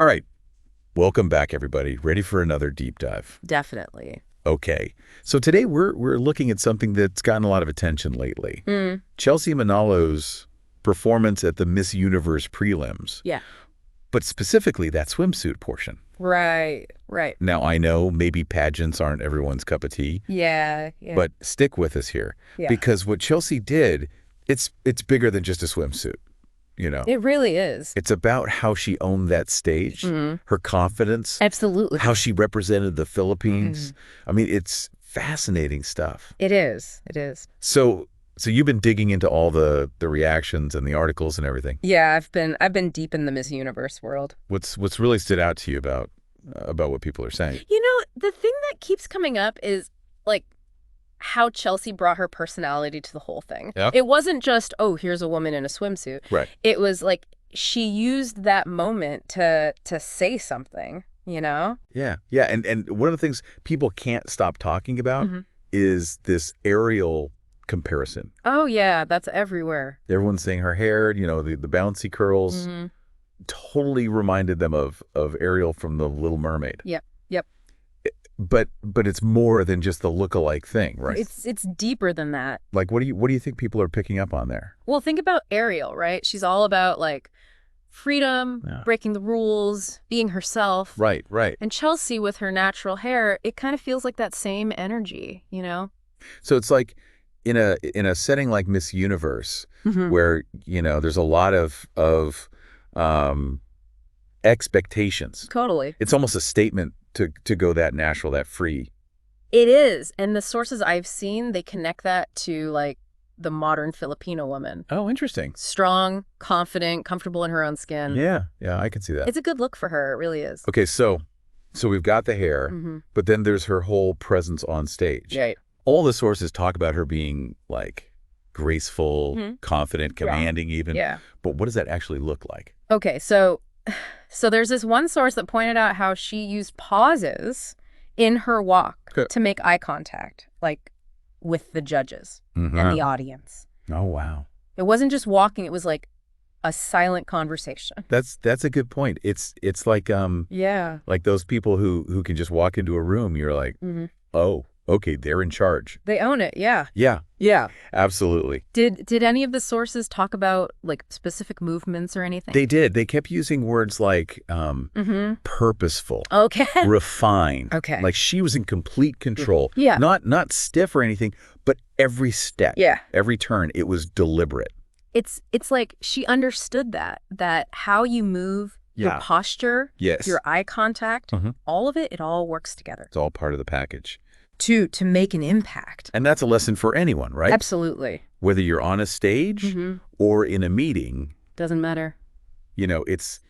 All right. Welcome back, everybody. Ready for another deep dive? Definitely. Okay. So today we're looking at something that's gotten a lot of attention lately. Chelsea Manalo's performance at the Miss Universe prelims, Yeah. but specifically that swimsuit portion. Right. Right. Now, I know maybe pageants aren't everyone's cup of tea, Yeah. Yeah. but stick with us here. Yeah. Because what Chelsea did, it's bigger than just a swimsuit, you know. It really is. It's about how she owned that stage, her confidence, Absolutely. how she represented the Philippines. I mean, it's fascinating stuff. It is. It is. So you've been digging into all the reactions and the articles and everything. Yeah, I've been deep in the Miss Universe world. What's really stood out to you about what people are saying? You know, the thing that keeps coming up is like how Chelsea brought her personality to the whole thing. Yeah. It wasn't just, oh, here's a woman in a swimsuit. Right. It was like she used that moment to say something, you know? Yeah. Yeah. And one of the things people can't stop talking about is this Ariel comparison. Oh, yeah, that's everywhere. Everyone's saying her hair, you know, the bouncy curls, totally reminded them of Ariel from the Little Mermaid. Yep. Yep. But it's more than just the look-alike thing, right? It's deeper than that. Like, what do you think people are picking up on there? Well, think about Ariel, right? She's all about like freedom, breaking the rules, being herself. Right, right. And Chelsea with her natural hair, it kind of feels like that same energy, you know? So it's like in a setting like Miss Universe, where, you know, there's a lot of expectations. Totally. It's almost a statement to go that natural, that free. It is. And the sources I've seen, they connect that to like the modern Filipino woman. Oh, interesting. Strong, confident, comfortable in her own skin. Yeah, I can see that. It's a good look for her. It really is. Okay, so we've got the hair, but then there's her whole presence on stage. Right. All the sources talk about her being like graceful, confident, commanding even. Yeah. But what does that actually look like? Okay, so there's this one source that pointed out how she used pauses in her walk to make eye contact, like with the judges and the audience. Oh, wow. It wasn't just walking, it was like a silent conversation. That's a good point. It's like like those people who can just walk into a room, you're like, oh, okay, they're in charge. They own it, yeah. Yeah. Yeah. Absolutely. Did any of the sources talk about like specific movements or anything? They did. They kept using words like purposeful, okay, refined. Okay. Like she was in complete control. Yeah. Not stiff or anything, but every step, every turn, it was deliberate. It's like she understood that how you move, your posture, your eye contact, all of it, it all works together. It's all part of the package. To make an impact. And that's a lesson for anyone, right? Absolutely. Whether you're on a stage or in a meeting. Doesn't matter. You know, it's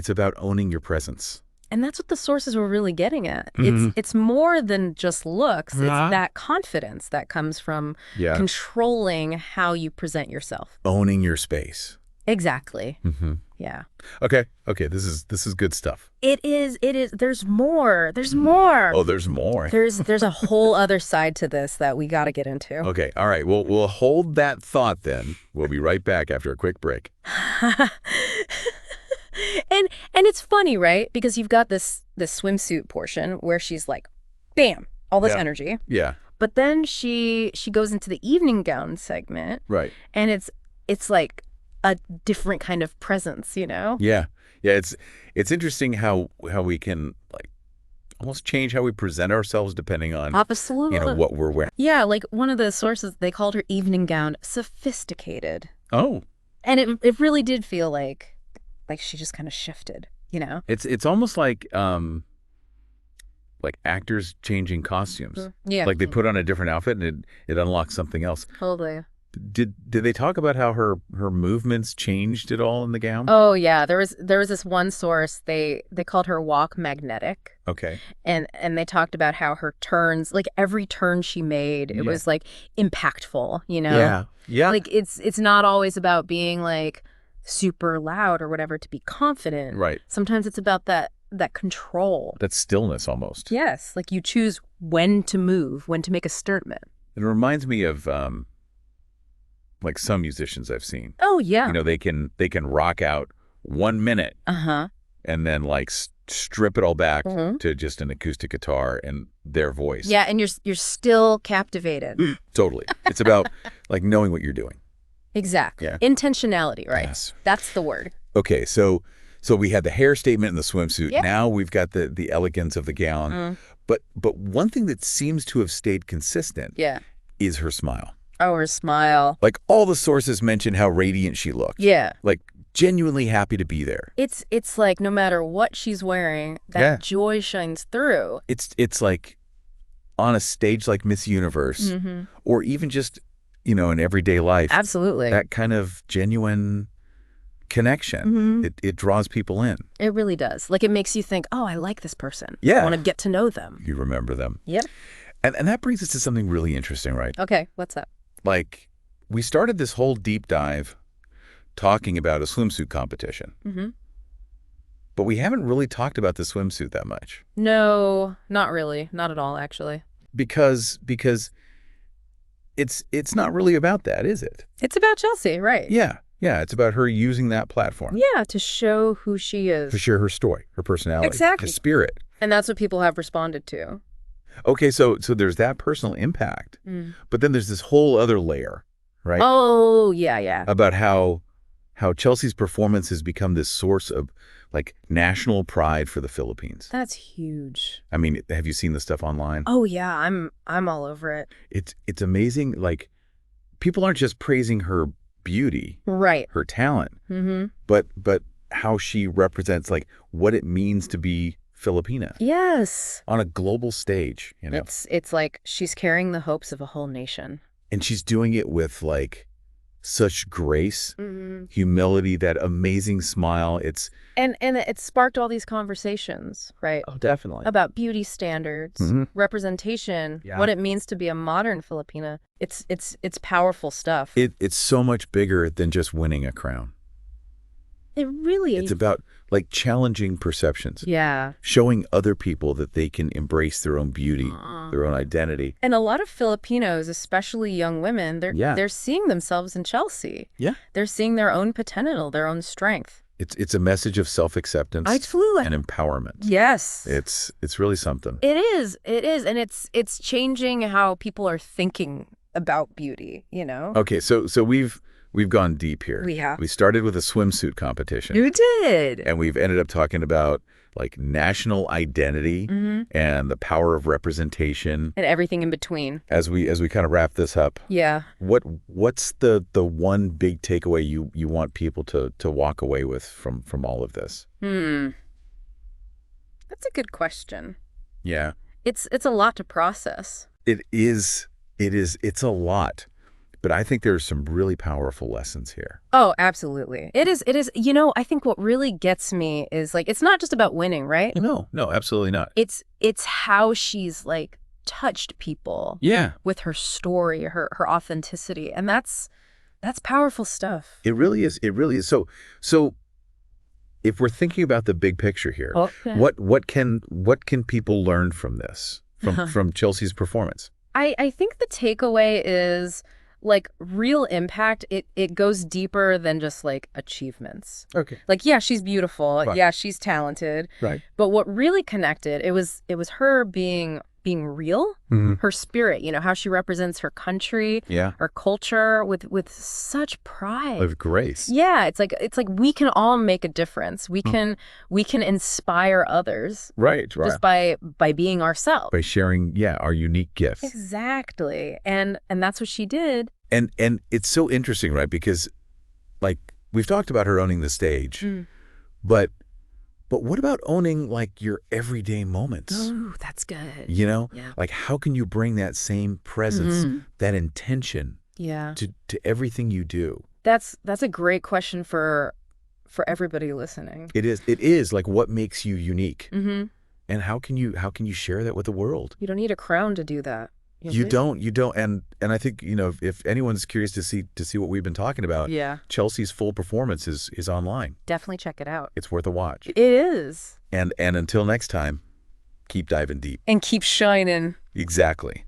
about owning your presence. And that's what the sources were really getting at. It's more than just looks. It's that confidence that comes from controlling how you present yourself. Owning your space. Exactly. Yeah. Okay. This is good stuff. It is. There's more. There's more. Oh, there's more. There's a whole other side to this that we got to get into. Okay. All right. We'll hold that thought then. We'll be right back after a quick break. And it's funny, right? Because you've got this swimsuit portion where she's like, bam, all this energy. Yeah. But then she goes into the evening gown segment. Right. And it's like a different kind of presence, you know? Yeah. Yeah, it's interesting how we can like almost change how we present ourselves depending on absolutely, you know, what we're wearing. Yeah, like one of the sources, they called her evening gown sophisticated. Oh. And it really did feel like she just kind of shifted, you know? It's almost like actors changing costumes. Yeah. Like they put on a different outfit and it unlocks something else. Totally. Did they talk about how her movements changed at all in the gown? Oh yeah, there was this one source, they called her walk magnetic. Okay. And they talked about how her turns, like every turn she made, it was like impactful, you know? Yeah. Yeah. Like it's not always about being like super loud or whatever to be confident. Right. Sometimes it's about that control. That stillness almost. Yes, like you choose when to move, when to make a statement. It reminds me of like some musicians I've seen. Oh yeah. You know, they can rock out 1 minute. and then like strip it all back to just an acoustic guitar and their voice. Yeah, and you're still captivated. Totally. It's about like knowing what you're doing. Exactly. Yeah. Intentionality, right? Yes. That's the word. Okay, so we had the hair statement in the swimsuit. Yeah. Now we've got the elegance of the gown. But one thing that seems to have stayed consistent is her smile. Oh, her smile. Like all the sources mention how radiant she looked. Yeah. Like genuinely happy to be there. It's like no matter what she's wearing, that joy shines through. It's like on a stage like Miss Universe or even just, in everyday life. Absolutely. That kind of genuine connection. It draws people in. It really does. Like it makes you think, oh, I like this person. Yeah. I want to get to know them. You remember them. Yep. And that brings us to something really interesting, right? Okay, what's that? Like we started this whole deep dive talking about a swimsuit competition. But we haven't really talked about the swimsuit that much. No, not really. Not at all, actually. Because it's not really about that, is it? It's about Chelsea, right? Yeah. Yeah, it's about her using that platform. Yeah, to show who she is. To share her story, her personality, exactly. her spirit. And that's what people have responded to. Okay, so there's that personal impact. But then there's this whole other layer, right? Oh, yeah. About how Chelsea's performance has become this source of like national pride for the Philippines. That's huge. I mean, have you seen the stuff online? Oh yeah, I'm all over it. It's amazing. Like people aren't just praising her beauty, right? Her talent, but how she represents like what it means to be Filipina. Yes. On a global stage, It's like she's carrying the hopes of a whole nation. And she's doing it with like such grace, humility, that amazing smile. And it sparked all these conversations, right? Oh, definitely. About beauty standards, representation, what it means to be a modern Filipina. It's powerful stuff. It's so much bigger than just winning a crown. It really is. It's about like challenging perceptions. Yeah. Showing other people that they can embrace their own beauty, their own identity. And a lot of Filipinos, especially young women, they're seeing themselves in Chelsea. Yeah. They're seeing their own potential, their own strength. It's a message of self-acceptance. Absolutely. And empowerment. Yes. It's really something. It is. And it's changing how people are thinking about beauty, Okay, so we've gone deep here. We have. We started with a swimsuit competition. You did. And we've ended up talking about like national identity and the power of representation. And everything in between. As we kind of wrap this up. Yeah. What's the one big takeaway you want people to walk away with from all of this? That's a good question. Yeah. It's a lot to process. It's a lot. But I think there's some really powerful lessons here. Oh, absolutely. It is. I think what really gets me is like, it's not just about winning, right? No, absolutely not. It's how she's like touched people. Yeah. With her story, her authenticity. And that's powerful stuff. It really is. So if we're thinking about the big picture here, okay. What can people learn from this, from Chelsea's performance? I think the takeaway is like real impact. It goes deeper than just like achievements. Okay. Like, yeah, she's beautiful. Right. Yeah, she's talented. Right. But what really connected, it was her being real, her spirit, how she represents her country, her culture with such pride. With grace. Yeah, it's like we can all make a difference. We can inspire others. Right. Just by being ourselves. By sharing, our unique gifts. Exactly. And that's what she did. And it's so interesting, right? Because like we've talked about her owning the stage, but what about owning like your everyday moments? Oh, that's good. Yeah. Like how can you bring that same presence, that intention to everything you do? That's a great question for everybody listening. It is like what makes you unique? And how can you share that with the world? You don't need a crown to do that. You don't. And I think, if anyone's curious to see what we've been talking about, Chelsea's full performance is online. Definitely check it out. It's worth a watch. It is. And until next time, keep diving deep. And keep shining. Exactly.